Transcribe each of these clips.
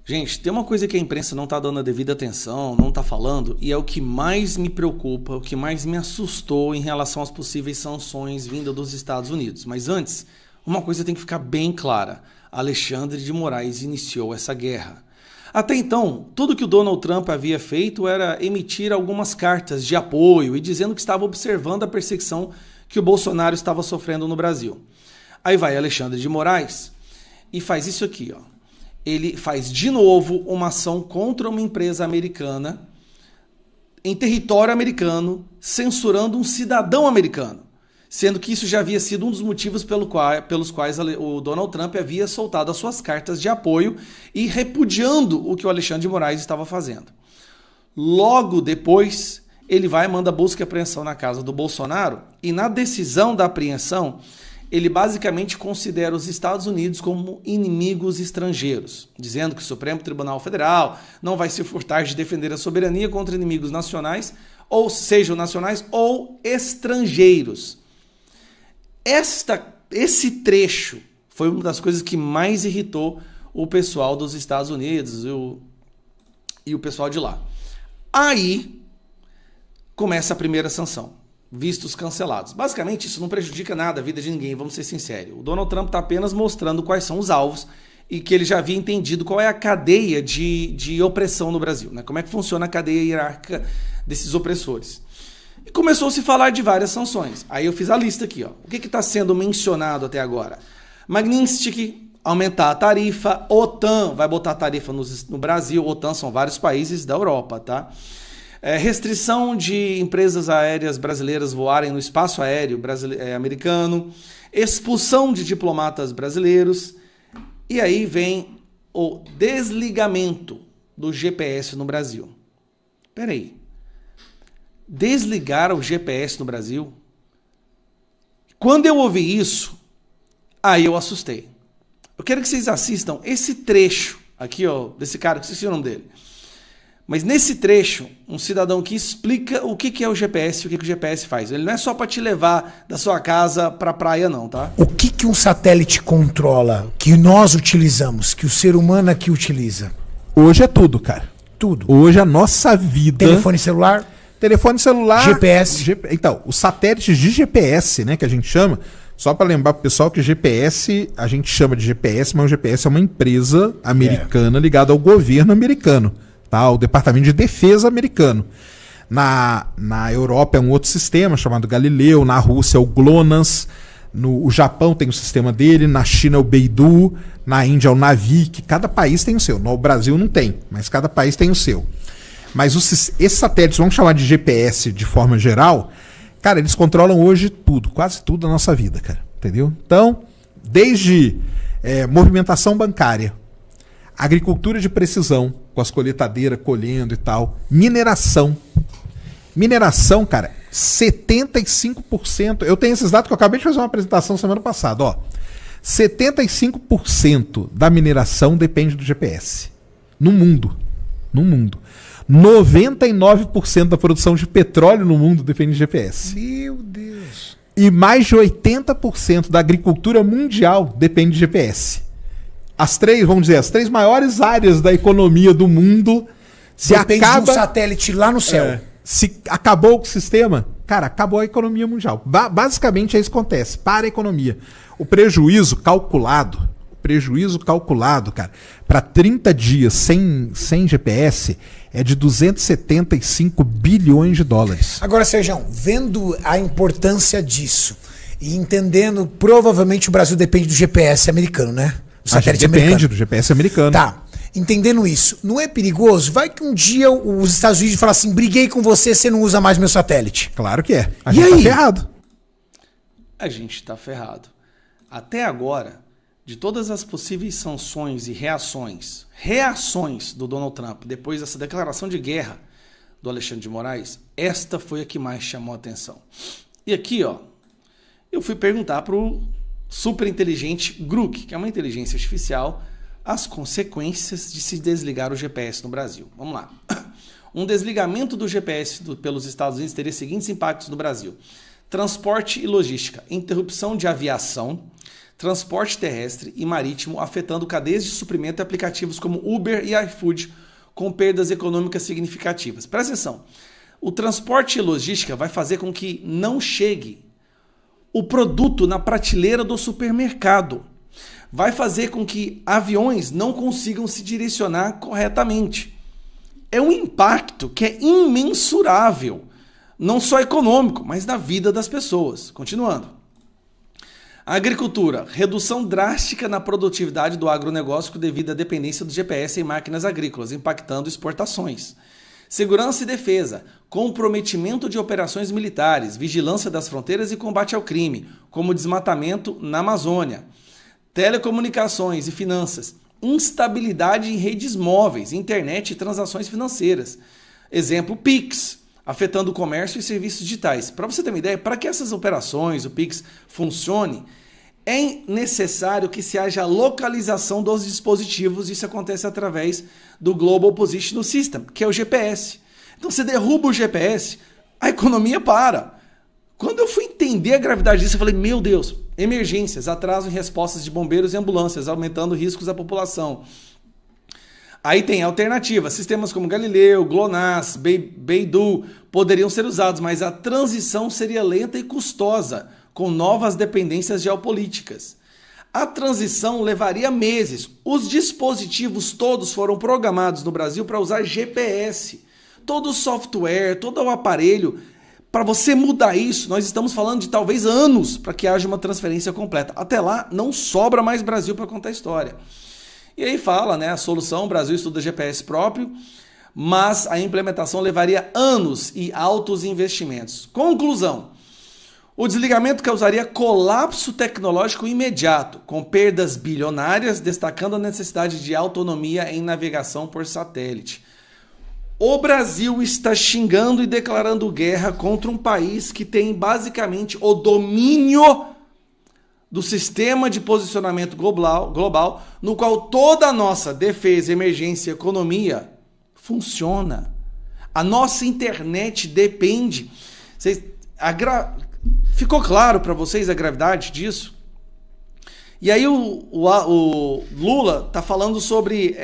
Gente, tem uma coisa que a imprensa não está dando a devida atenção, não está falando, e é o que mais me preocupa, o que mais me assustou em relação às possíveis sanções vindas dos Estados Unidos. Mas antes, uma coisa tem que ficar bem clara. Alexandre de Moraes iniciou essa guerra. Até então, tudo que o Donald Trump havia feito era emitir algumas cartas de apoio e dizendo que estava observando a perseguição que o Bolsonaro estava sofrendo no Brasil. Aí vai Alexandre de Moraes e faz isso aqui, ó. Ele faz de novo uma ação contra uma empresa americana em território americano, censurando um cidadão americano, sendo que isso já havia sido um dos motivos pelos quais o Donald Trump havia soltado as suas cartas de apoio e repudiando o que o Alexandre de Moraes estava fazendo. Logo depois, ele vai e manda busca e apreensão na casa do Bolsonaro, e na decisão da apreensão, ele basicamente considera os Estados Unidos como inimigos estrangeiros, dizendo que o Supremo Tribunal Federal não vai se furtar de defender a soberania contra inimigos nacionais, ou sejam nacionais ou estrangeiros. Esse trecho foi uma das coisas que mais irritou o pessoal dos Estados Unidos e o pessoal de lá. Aí começa a primeira sanção. Vistos cancelados. Basicamente, isso não prejudica nada a vida de ninguém, vamos ser sinceros. O Donald Trump está apenas mostrando quais são os alvos e que ele já havia entendido qual é a cadeia de opressão no Brasil, né? Como é que funciona a cadeia hierárquica desses opressores. E começou a se falar de várias sanções. Aí eu fiz a lista aqui, ó. O que está sendo mencionado até agora? Magnitsky, aumentar a tarifa. OTAN vai botar tarifa no Brasil. OTAN são vários países da Europa, tá? Restrição de empresas aéreas brasileiras voarem no espaço aéreo americano, expulsão de diplomatas brasileiros, e aí vem o desligamento do GPS no Brasil. Peraí, desligar o GPS no Brasil? Quando eu ouvi isso, aí eu assustei. Eu quero que vocês assistam esse trecho aqui, ó, desse cara, que esqueci o nome dele. Mas nesse trecho, um cidadão que explica o que é o GPS e o que o GPS faz. Ele não é só para te levar da sua casa para a praia, não, tá? O que um satélite controla, que nós utilizamos, que o ser humano aqui utiliza? Hoje é tudo, cara. Tudo. Hoje a nossa vida... Telefone celular? Telefone celular... GPS. Então, os satélites de GPS, né, que a gente chama... Só para lembrar pro pessoal que GPS, a gente chama de GPS, mas o GPS é uma empresa americana ligada ao governo americano. Tá, o Departamento de Defesa americano. Na Europa é um outro sistema chamado Galileu, na Rússia é o GLONASS, o Japão tem o sistema dele, na China é o Beidou, na Índia é o Navik, cada país tem o seu. No Brasil não tem, mas cada país tem o seu. Mas esses satélites, vamos chamar de GPS de forma geral, cara, eles controlam hoje tudo, quase tudo da nossa vida, cara, entendeu? Então, desde movimentação bancária, agricultura de precisão, com as colheitadeiras colhendo e tal. Mineração. Mineração, cara, 75%. Eu tenho esses dados que eu acabei de fazer uma apresentação semana passada, ó. 75% da mineração depende do GPS. No mundo. No mundo. 99% da produção de petróleo no mundo depende de GPS. Meu Deus. E mais de 80% da agricultura mundial depende de GPS. As três maiores áreas da economia do mundo, depende de um satélite lá no céu. Se acabou o sistema, cara, acabou a economia mundial. Basicamente é isso que acontece, para a economia. O prejuízo calculado, cara, para 30 dias sem GPS é de 275 bilhões de dólares. Agora, Sérgio, vendo a importância disso e entendendo, provavelmente o Brasil depende do GPS americano, né? Depende do GPS americano. Tá, entendendo isso, não é perigoso? Vai que um dia os Estados Unidos falam assim, briguei com você, você não usa mais meu satélite. Claro que é. A gente tá ferrado. A gente tá ferrado. Até agora, de todas as possíveis sanções e reações do Donald Trump, depois dessa declaração de guerra do Alexandre de Moraes, esta foi a que mais chamou a atenção. E aqui, ó, eu fui perguntar pro super inteligente Grok, que é uma inteligência artificial, as consequências de se desligar o GPS no Brasil. Vamos lá. Um desligamento do GPS pelos Estados Unidos teria os seguintes impactos no Brasil: transporte e logística, interrupção de aviação, transporte terrestre e marítimo, afetando cadeias de suprimento e aplicativos como Uber e iFood, com perdas econômicas significativas. Presta atenção, o transporte e logística vai fazer com que não chegue o produto na prateleira do supermercado. Vai fazer com que aviões não consigam se direcionar corretamente. É um impacto que é imensurável, não só econômico, mas na vida das pessoas. Continuando. A agricultura, redução drástica na produtividade do agronegócio devido à dependência do GPS em máquinas agrícolas, impactando exportações. Segurança e defesa, comprometimento de operações militares, vigilância das fronteiras e combate ao crime, como desmatamento na Amazônia. Telecomunicações e finanças, instabilidade em redes móveis, internet e transações financeiras. Exemplo, Pix, afetando o comércio e serviços digitais. Para você ter uma ideia, para que essas operações, o Pix, funcione, é necessário que se haja localização dos dispositivos. Isso acontece através do Global Positional System, que é o GPS. Então você derruba o GPS, a economia para. Quando eu fui entender a gravidade disso, eu falei, meu Deus, emergências, atraso em respostas de bombeiros e ambulâncias, aumentando riscos à população. Aí tem alternativas, sistemas como Galileu, GLONASS, Beidou poderiam ser usados, mas a transição seria lenta e custosa, com novas dependências geopolíticas. A transição levaria meses. Os dispositivos todos foram programados no Brasil para usar GPS. Todo o software, todo o aparelho, para você mudar isso, nós estamos falando de talvez anos para que haja uma transferência completa. Até lá, não sobra mais Brasil para contar a história. E aí fala, né, a solução, o Brasil estuda GPS próprio, mas a implementação levaria anos e altos investimentos. Conclusão, o desligamento causaria colapso tecnológico imediato, com perdas bilionárias, destacando a necessidade de autonomia em navegação por satélite. O Brasil está xingando e declarando guerra contra um país que tem basicamente o domínio do sistema de posicionamento global, no qual toda a nossa defesa, emergência e economia funciona. A nossa internet depende. Ficou claro para vocês a gravidade disso? E aí o Lula está falando sobre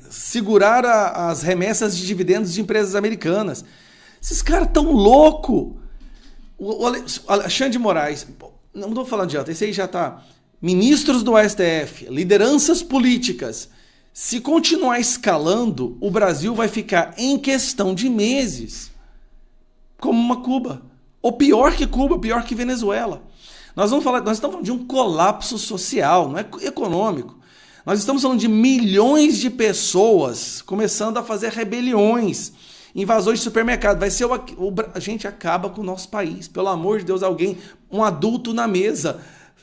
segurar as remessas de dividendos de empresas americanas. Esses caras tão loucos. O Alexandre de Moraes... Não estou falando de alta, esse aí já está. Ministros do STF, lideranças políticas. Se continuar escalando, o Brasil vai ficar em questão de meses como uma Cuba. Ou pior que Cuba, pior que Venezuela. Nós estamos falando de um colapso social, não é econômico. Nós estamos falando de milhões de pessoas começando a fazer rebeliões, invasões de supermercado. A gente acaba com o nosso país. Pelo amor de Deus, um adulto na mesa,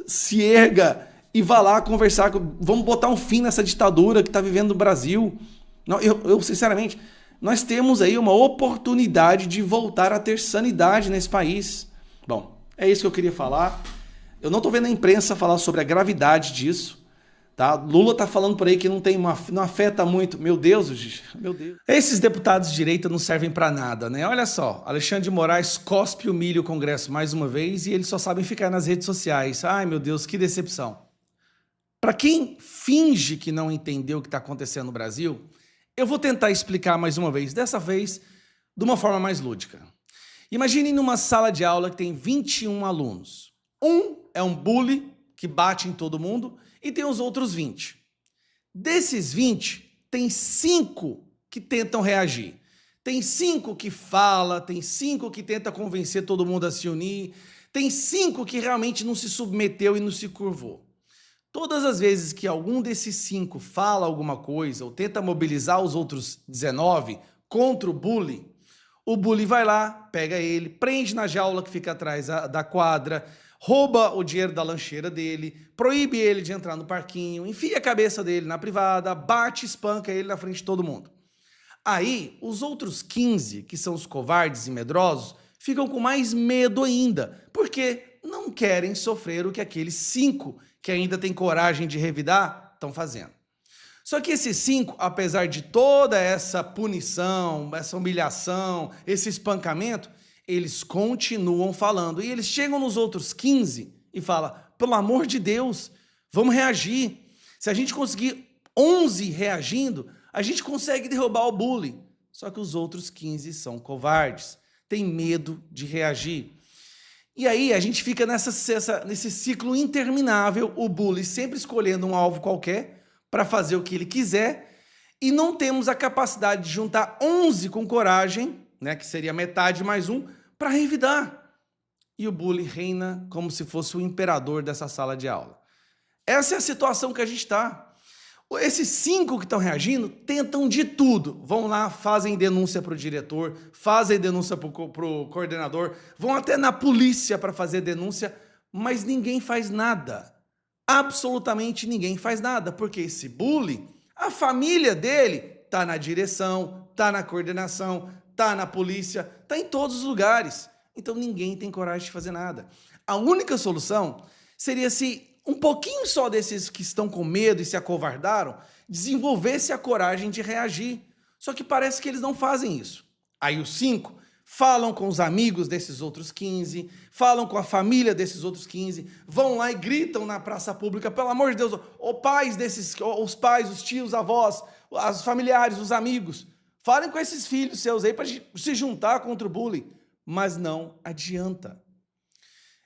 se erga e vá lá conversar. Vamos botar um fim nessa ditadura que está vivendo no Brasil. Eu, sinceramente, nós temos aí uma oportunidade de voltar a ter sanidade nesse país. Bom, é isso que eu queria falar. Eu não estou vendo a imprensa falar sobre a gravidade disso. Tá? Lula tá falando por aí que não afeta muito. Meu Deus, meu Deus. Esses deputados de direita não servem para nada, né? Olha só, Alexandre de Moraes cospe o milho o Congresso mais uma vez e eles só sabem ficar nas redes sociais. Ai, meu Deus, que decepção. Para quem finge que não entendeu o que está acontecendo no Brasil, eu vou tentar explicar mais uma vez, dessa vez de uma forma mais lúdica. Imaginem numa sala de aula que tem 21 alunos. Um é um bully que bate em todo mundo, e tem os outros 20. Desses 20, tem 5 que tentam reagir. Tem 5 que fala, tem 5 que tenta convencer todo mundo a se unir, tem 5 que realmente não se submeteu e não se curvou. Todas as vezes que algum desses 5 fala alguma coisa ou tenta mobilizar os outros 19 contra o bully vai lá, pega ele, prende na jaula que fica atrás da quadra, rouba o dinheiro da lancheira dele, proíbe ele de entrar no parquinho, enfia a cabeça dele na privada, bate, espanca ele na frente de todo mundo. Aí, os outros 15, que são os covardes e medrosos, ficam com mais medo ainda, porque não querem sofrer o que aqueles 5, que ainda têm coragem de revidar, estão fazendo. Só que esses 5, apesar de toda essa punição, essa humilhação, esse espancamento, eles continuam falando. E eles chegam nos outros 15 e falam, pelo amor de Deus, Vamos reagir. Se a gente conseguir 11 reagindo, a gente consegue derrubar o bullying. Só que os outros 15 são covardes, têm medo de reagir. E aí a gente fica nesse ciclo interminável, o bully sempre escolhendo um alvo qualquer para fazer o que ele quiser, e não temos a capacidade de juntar 11 com coragem, né, que seria metade mais um, para revidar. E o bully reina como se fosse o imperador dessa sala de aula. Essa é a situação que a gente está. Esses 5 que estão reagindo tentam de tudo. Vão lá, fazem denúncia para o diretor, fazem denúncia para o coordenador, vão até na polícia para fazer denúncia, mas ninguém faz nada. Absolutamente ninguém faz nada, porque esse bully, a família dele está na direção, está na coordenação, está na polícia, está em todos os lugares. Então ninguém tem coragem de fazer nada. A única solução seria se um pouquinho só desses que estão com medo e se acovardaram desenvolvesse a coragem de reagir. Só que parece que eles não fazem isso. Aí os 5 falam com os amigos desses outros 15, falam com a família desses outros 15, vão lá e gritam na praça pública, pelo amor de Deus, os pais, os tios, avós, os familiares, os amigos, falem com esses filhos seus aí para se juntar contra o bullying. Mas não adianta.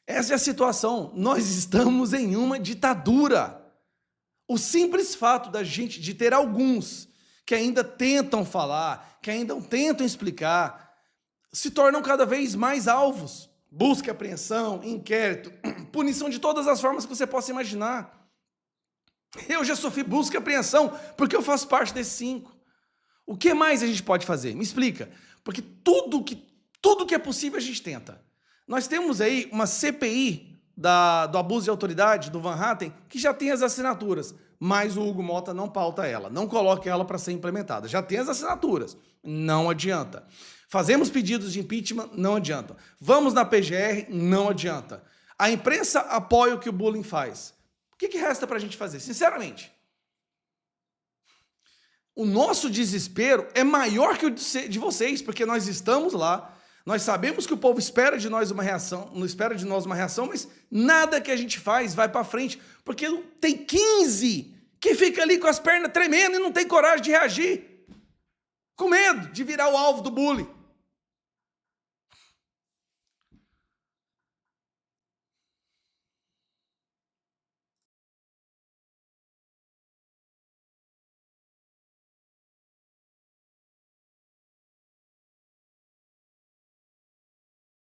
Essa é a situação. Nós estamos em uma ditadura. O simples fato da gente, de ter alguns que ainda tentam falar, que ainda tentam explicar, se tornam cada vez mais alvos. Busca e apreensão, inquérito, punição de todas as formas que você possa imaginar. Eu já sofri busca e apreensão porque eu faço parte desses 5. O que mais a gente pode fazer? Me explica. Porque tudo que é possível a gente tenta. Nós temos aí uma CPI do abuso de autoridade, do Van Hatten, que já tem as assinaturas, mas o Hugo Mota não pauta ela, não coloca ela para ser implementada. Já tem as assinaturas, não adianta. Fazemos pedidos de impeachment, não adianta. Vamos na PGR, não adianta. A imprensa apoia o que o bullying faz. O que resta para a gente fazer? Sinceramente, o nosso desespero é maior que o de vocês, porque nós estamos lá. Nós sabemos que o povo espera de nós uma reação, não espera de nós uma reação, mas nada que a gente faz vai para frente, porque tem 15 que fica ali com as pernas tremendo e não tem coragem de reagir, com medo de virar o alvo do bullying.